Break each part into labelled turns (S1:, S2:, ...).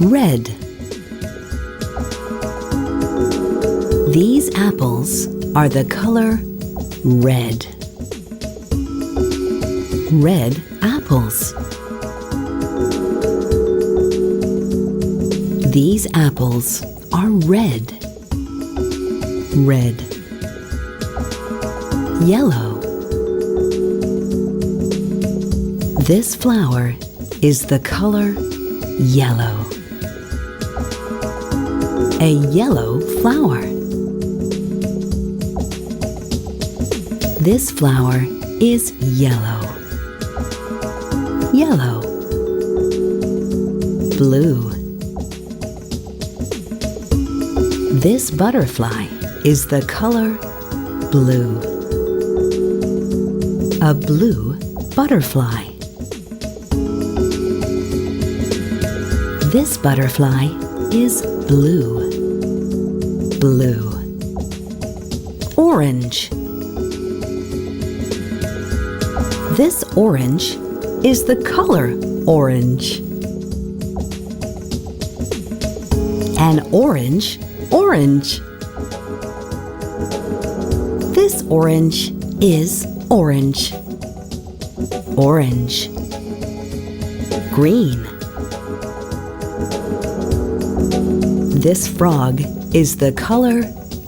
S1: red. These apples are the color red. Red apples. These apples are red. Red. Yellow. This flower is the color yellow. A yellow flower. This flower is yellow. Yellow. Blue. This butterfly is the color blue. A blue butterfly. This butterfly is blue. Blue. Orange. This orange is the color orange. An orange orange. This orange is orange. Orange. Green. This frog is the color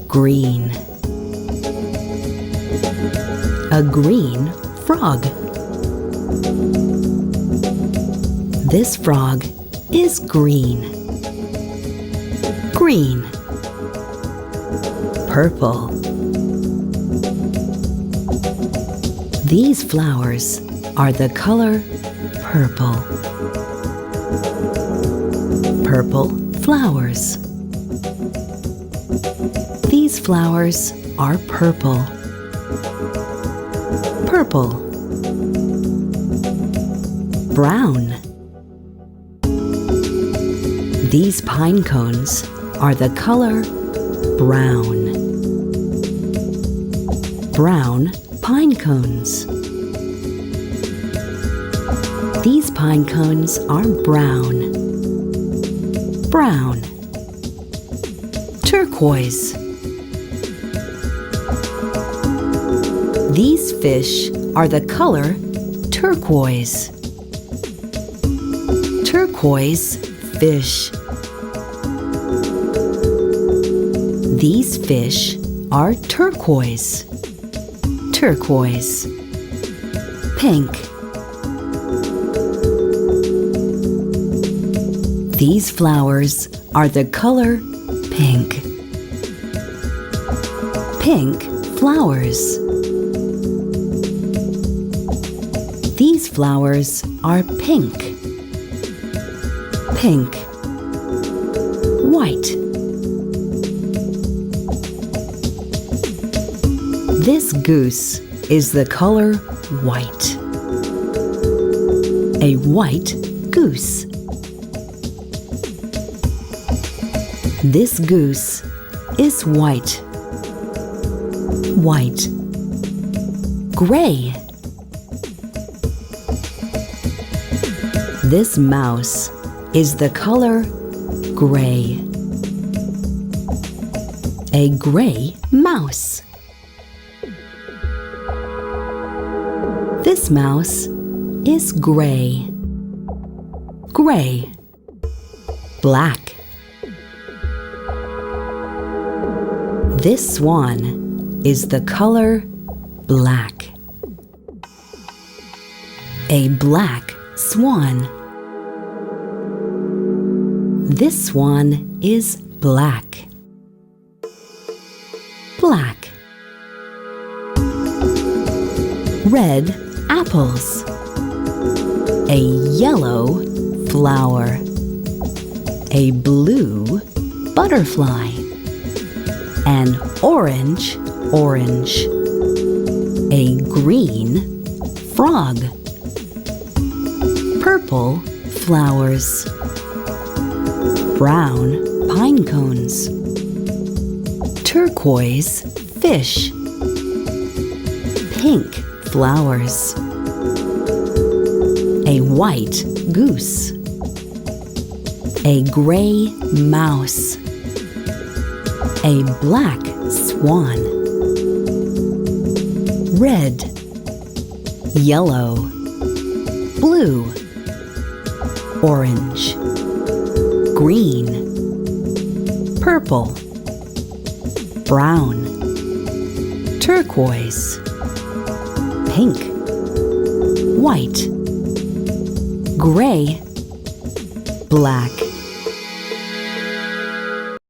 S1: green. A green frog. This frog is green. Green. Purple. These flowers are the color purple. Purple flowers. These flowers are purple. Purple. Brown. These pine cones are the color brown. Brown pine cones. These pine cones are brown. Brown. Turquoise. These fish are the color turquoise. Turquoise fish. These fish are turquoise. Turquoise. Pink. These flowers are the color pink. Pink flowers. These flowers are pink. Pink. White. This goose is the color white. A white goose. This goose is white. White. Gray. This mouse is the color gray. A gray mouse. This mouse is gray. Gray. Black. This swan is the color black. A black swan. This swan is black. Black. Red apples. A yellow flower. A blue butterfly. An orange orange. A green frog. Purple flowers. Brown pine cones. Turquoise fish. Pink flowers. A white goose. A gray mouse. A black swan. Red, yellow, blue, orange, green, purple, brown, turquoise, pink, white, gray, black.